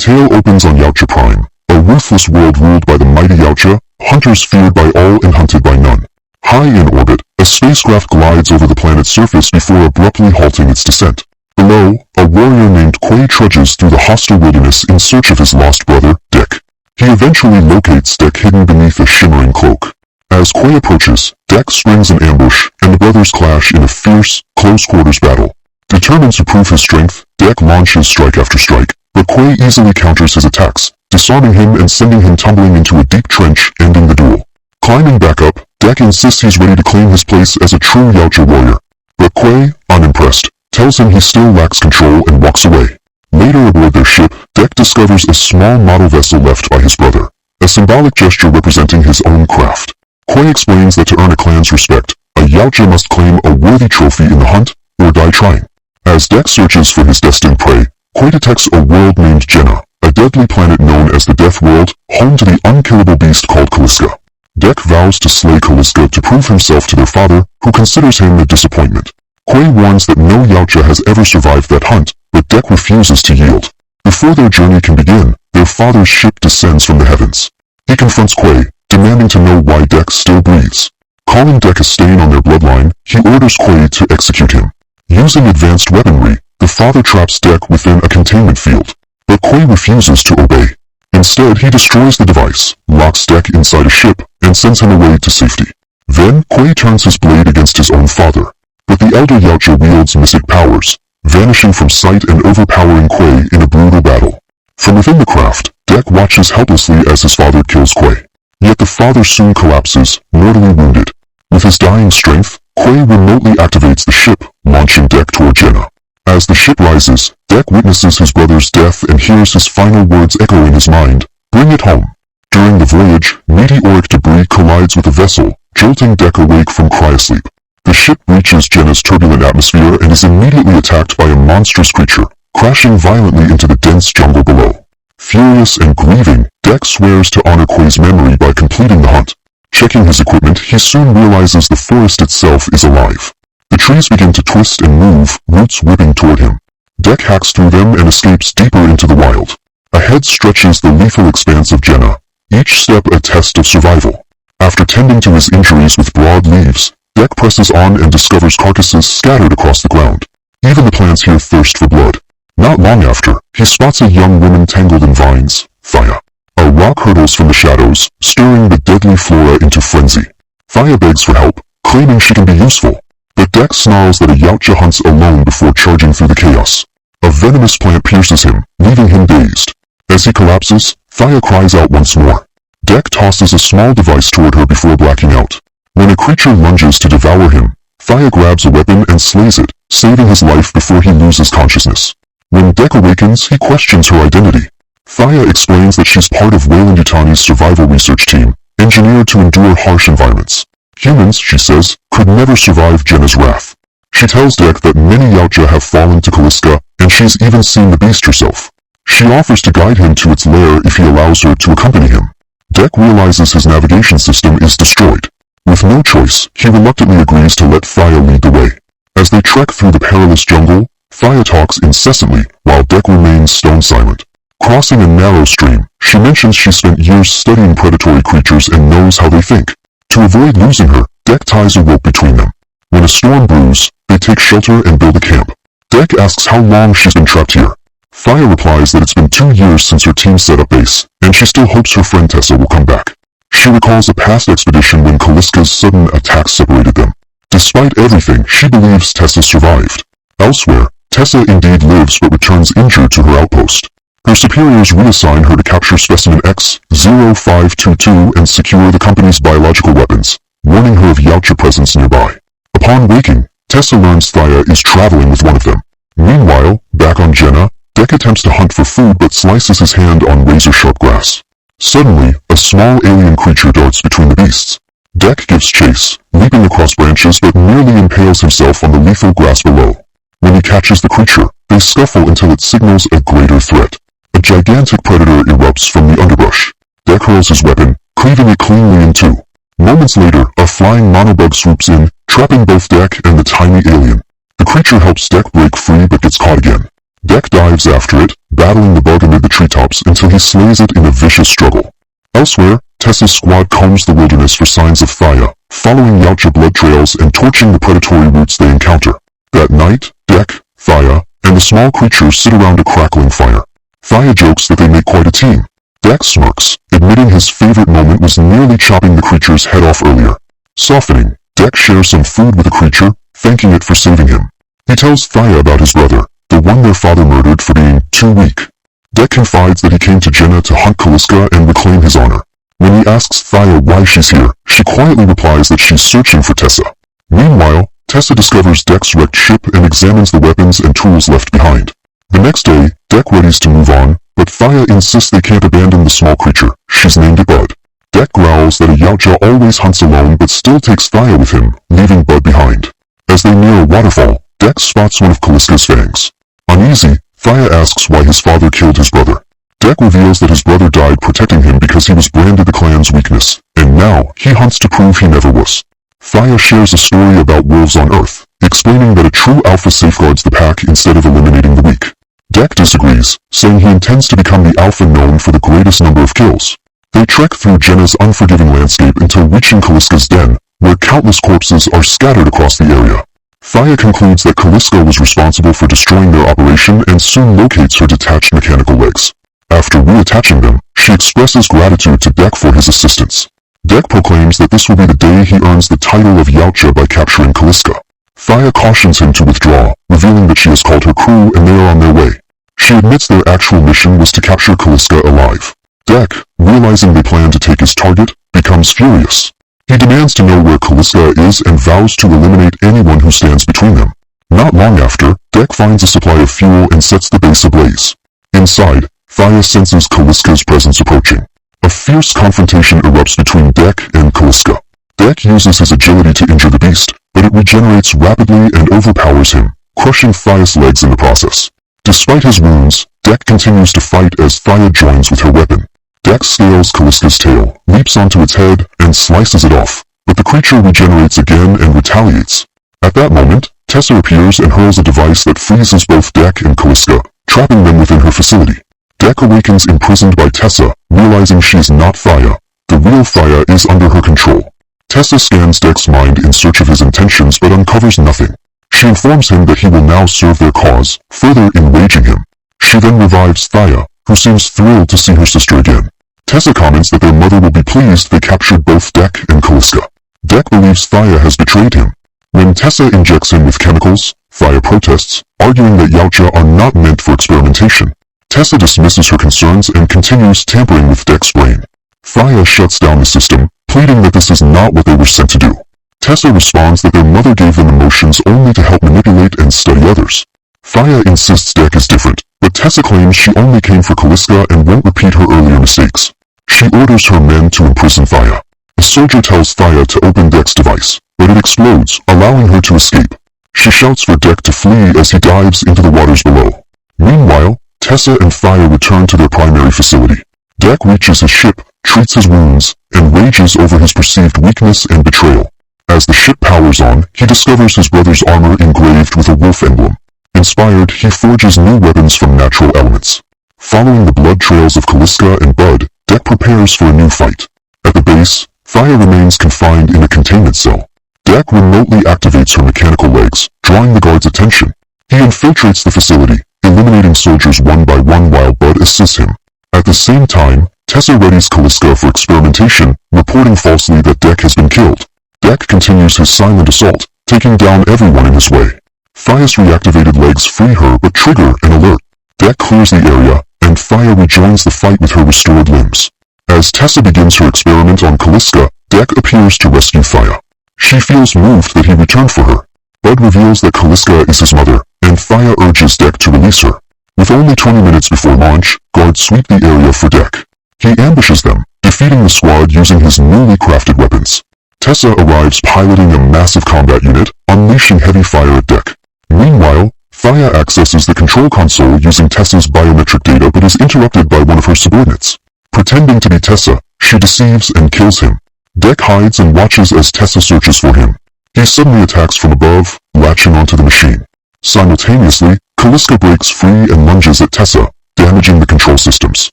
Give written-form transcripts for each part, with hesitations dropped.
tale opens on Yautja Prime, a ruthless world ruled by the mighty Yautja, hunters feared by all and hunted by none. High in orbit, a spacecraft glides over the planet's surface before abruptly halting its descent. Below, a warrior named Quay trudges through the hostile wilderness in search of his lost brother, Dek. He eventually locates Dek hidden beneath a shimmering cloak. As Quay approaches, Dek springs an ambush, and the brothers clash in a fierce, close-quarters battle. Determined to prove his strength, Dek launches strike after strike, but Quay easily counters his attacks, disarming him and sending him tumbling into a deep trench, ending the duel. Climbing back up, Dek insists he's ready to claim his place as a true Yautja warrior. But Quay, unimpressed, tells him he still lacks control and walks away. Later aboard their ship, Dek discovers a small model vessel left by his brother, a symbolic gesture representing his own craft. Quay explains that to earn a clan's respect, a Yautja must claim a worthy trophy in the hunt, or die trying. As Dek searches for his destined prey, Quay detects a world named Jenna, a deadly planet known as the Death World, home to the unkillable beast called Kaliska. Dek vows to slay Kaliska to prove himself to their father, who considers him a disappointment. Quay warns that no Yautja has ever survived that hunt, but Dek refuses to yield. Before their journey can begin, their father's ship descends from the heavens. He confronts Quay, demanding to know why Dek still breathes. Calling Dek a stain on their bloodline, he orders Quay to execute him. Using advanced weaponry, the father traps Dek within a containment field, but Quay refuses to obey. Instead, he destroys the device, locks Dek inside a ship, and sends him away to safety. Then, Quay turns his blade against his own father, but the elder Yautja wields mystic powers, vanishing from sight and overpowering Quay in a brutal battle. From within the craft, Dek watches helplessly as his father kills Quay. Yet the father soon collapses, mortally wounded. With his dying strength, Quay remotely activates the ship, launching Dek toward Jenna. As the ship rises, Dek witnesses his brother's death and hears his final words echo in his mind, "Bring it home." During the voyage, meteoric debris collides with the vessel, jolting Dek awake from cryosleep. The ship reaches Jenna's turbulent atmosphere and is immediately attacked by a monstrous creature, crashing violently into the dense jungle below. Furious and grieving, Dek swears to honor Quay's memory by completing the hunt. Checking his equipment, he soon realizes the forest itself is alive. The trees begin to twist and move, roots whipping toward him. Dek hacks through them and escapes deeper into the wild. Ahead stretches the lethal expanse of Jenna, each step a test of survival. After tending to his injuries with broad leaves, Dek presses on and discovers carcasses scattered across the ground. Even the plants here thirst for blood. Not long after, he spots a young woman tangled in vines, Thaya. A rock hurtles from the shadows, stirring the deadly flora into frenzy. Thaya begs for help, claiming she can be useful. But Dek snarls that a Yautja hunts alone before charging through the chaos. A venomous plant pierces him, leaving him dazed. As he collapses, Thaya cries out once more. Dek tosses a small device toward her before blacking out. When a creature lunges to devour him, Thaya grabs a weapon and slays it, saving his life before he loses consciousness. When Dek awakens, he questions her identity. Thaya explains that she's part of Weyland-Yutani's survival research team, engineered to endure harsh environments. Humans, she says, could never survive Jenna's wrath. She tells Dek that many Yautja have fallen to Kaliska, and she's even seen the beast herself. She offers to guide him to its lair if he allows her to accompany him. Dek realizes his navigation system is destroyed. With no choice, he reluctantly agrees to let Thaya lead the way. As they trek through the perilous jungle, Thaya talks incessantly, while Dek remains stone-silent. Crossing a narrow stream, she mentions she spent years studying predatory creatures and knows how they think. To avoid losing her, Dek ties a rope between them. When a storm brews, they take shelter and build a camp. Dek asks how long she's been trapped here. Thaya replies that it's been 2 years since her team set up base, and she still hopes her friend Tessa will come back. She recalls a past expedition when Kaliska's sudden attack separated them. Despite everything, she believes Tessa survived. Elsewhere, Tessa indeed lives but returns injured to her outpost. Her superiors reassign her to capture Specimen X-0522 and secure the company's biological weapons, warning her of Yautja presence nearby. Upon waking, Tessa learns Thaya is traveling with one of them. Meanwhile, back on Jenna, Dek attempts to hunt for food but slices his hand on razor-sharp grass. Suddenly, a small alien creature darts between the beasts. Dek gives chase, leaping across branches but nearly impales himself on the lethal grass below. When he catches the creature, they scuffle until it signals a greater threat. A gigantic predator erupts from the underbrush. Dek hurls his weapon, cleaving it cleanly in two. Moments later, a flying monobug swoops in, trapping both Dek and the tiny alien. The creature helps Dek break free but gets caught again. Deck dives after it, battling the bug amid the treetops until he slays it in a vicious struggle. Elsewhere, Tessa's squad combs the wilderness for signs of Thaya, following Yautja blood trails and torching the predatory routes they encounter. That night, Deck, Thaya, and the small creatures sit around a crackling fire. Thaya jokes that they make quite a team. Deck smirks, admitting his favorite moment was nearly chopping the creature's head off earlier. Softening, Deck shares some food with the creature, thanking it for saving him. He tells Thaya about his brother, the one their father murdered for being too weak. Deck confides that he came to Jenna to hunt Kaliska and reclaim his honor. When he asks Thaya why she's here, she quietly replies that she's searching for Tessa. Meanwhile, Tessa discovers Deck's wrecked ship and examines the weapons and tools left behind. The next day, Deck readies to move on, but Thaya insists they can't abandon the small creature. She's named it Bud. Deck growls that a Yautja always hunts alone but still takes Thaya with him, leaving Bud behind. As they near a waterfall, Deck spots one of Kaliska's fangs. Uneasy, Thaya asks why his father killed his brother. Deck reveals that his brother died protecting him because he was branded the clan's weakness, and now he hunts to prove he never was. Thaya shares a story about wolves on Earth, explaining that a true alpha safeguards the pack instead of eliminating the weak. Deck disagrees, saying he intends to become the alpha known for the greatest number of kills. They trek through Jenna's unforgiving landscape until reaching Kaliska's den, where countless corpses are scattered across the area. Thaya concludes that Kaliska was responsible for destroying their operation and soon locates her detached mechanical legs. After reattaching them, she expresses gratitude to Deck for his assistance. Deck proclaims that this will be the day he earns the title of Yautja by capturing Kaliska. Thaya cautions him to withdraw, revealing that she has called her crew and they are on their way. She admits their actual mission was to capture Kaliska alive. Deck, realizing they plan to take his target, becomes furious. He demands to know where Kaliska is and vows to eliminate anyone who stands between them. Not long after, Deck finds a supply of fuel and sets the base ablaze. Inside, Thaya senses Kaliska's presence approaching. A fierce confrontation erupts between Deck and Kaliska. Deck uses his agility to injure the beast, but it regenerates rapidly and overpowers him, crushing Thaya's legs in the process. Despite his wounds, Deck continues to fight as Thaya joins with her weapon. Deck scales Kaliska's tail, leaps onto its head, and slices it off, but the creature regenerates again and retaliates. At that moment, Tessa appears and hurls a device that freezes both Deck and Kaliska, trapping them within her facility. Deck awakens imprisoned by Tessa, realizing she is not Thaya. The real Thaya is under her control. Tessa scans Deck's mind in search of his intentions but uncovers nothing. She informs him that he will now serve their cause, further enraging him. She then revives Thaya, who seems thrilled to see her sister again. Tessa comments that their mother will be pleased they captured both Deck and Kaliska. Deck believes Thaya has betrayed him. When Tessa injects him with chemicals, Thaya protests, arguing that Yautja are not meant for experimentation. Tessa dismisses her concerns and continues tampering with Deck's brain. Thaya shuts down the system, pleading that this is not what they were sent to do. Tessa responds that their mother gave them emotions only to help manipulate and study others. Thaya insists Deck is different, but Tessa claims she only came for Kaliska and won't repeat her earlier mistakes. She orders her men to imprison Thaya. A soldier tells Thaya to open Deck's device, but it explodes, allowing her to escape. She shouts for Deck to flee as he dives into the waters below. Meanwhile, Tessa and Thaya return to their primary facility. Deck reaches his ship, treats his wounds, and rages over his perceived weakness and betrayal. As the ship powers on, he discovers his brother's armor engraved with a wolf emblem. Inspired, he forges new weapons from natural elements. Following the blood trails of Kaliska and Bud, Deck prepares for a new fight. At the base, Thaya remains confined in a containment cell. Deck remotely activates her mechanical legs, drawing the guards' attention. He infiltrates the facility, eliminating soldiers one by one while Bud assists him. At the same time, Tessa readies Kaliska for experimentation, reporting falsely that Deck has been killed. Deck continues his silent assault, taking down everyone in his way. Thaya's reactivated legs free her but trigger an alert. Deck clears the area, and Thaya rejoins the fight with her restored limbs. As Tessa begins her experiment on Kaliska, Deck appears to rescue Thaya. She feels moved that he returned for her. Bud reveals that Kaliska is his mother, and Thaya urges Deck to release her. With only 20 minutes before launch, guards sweep the area for Deck. He ambushes them, defeating the squad using his newly crafted weapons. Tessa arrives piloting a massive combat unit, unleashing heavy fire at Deck. Meanwhile, Thaya accesses the control console using Tessa's biometric data but is interrupted by one of her subordinates. Pretending to be Tessa, she deceives and kills him. Deck hides and watches as Tessa searches for him. He suddenly attacks from above, latching onto the machine. Simultaneously, Calliska breaks free and lunges at Tessa, damaging the control systems.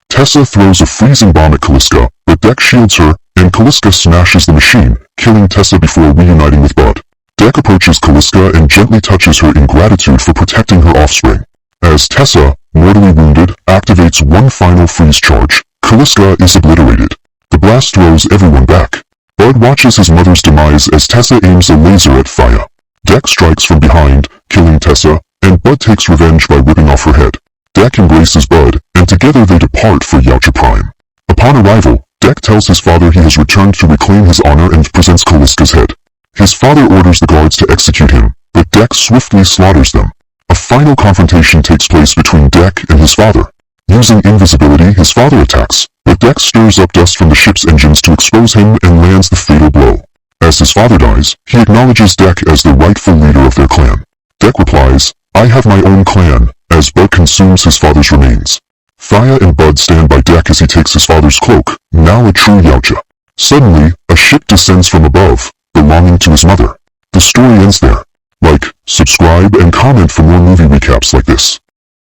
Tessa throws a freezing bomb at Calliska, but Deck shields her, and Calliska smashes the machine, killing Tessa before reuniting with Bud. Deck approaches Calliska and gently touches her in gratitude for protecting her offspring. As Tessa, mortally wounded, activates one final freeze charge, Calliska is obliterated. The blast throws everyone back. Bud watches his mother's demise as Tessa aims a laser at Thea. Deck strikes from behind, killing Tessa, and Bud takes revenge by ripping off her head. Deck embraces Bud, and together they depart for Yautja Prime. Upon arrival, Deck tells his father he has returned to reclaim his honor and presents Calliska's head. His father orders the guards to execute him, but Deck swiftly slaughters them. A final confrontation takes place between Deck and his father. Using invisibility, his father attacks, but Deck stirs up dust from the ship's engines to expose him and lands the fatal blow. As his father dies, he acknowledges Deck as the rightful leader of their clan. Deck replies, "I have my own clan," as Bud consumes his father's remains. Thea and Bud stand by Deck as he takes his father's cloak, now a true Yautja. Suddenly, a ship descends from above, belonging to his mother. The story ends there. Like, subscribe, and comment for more movie recaps like this.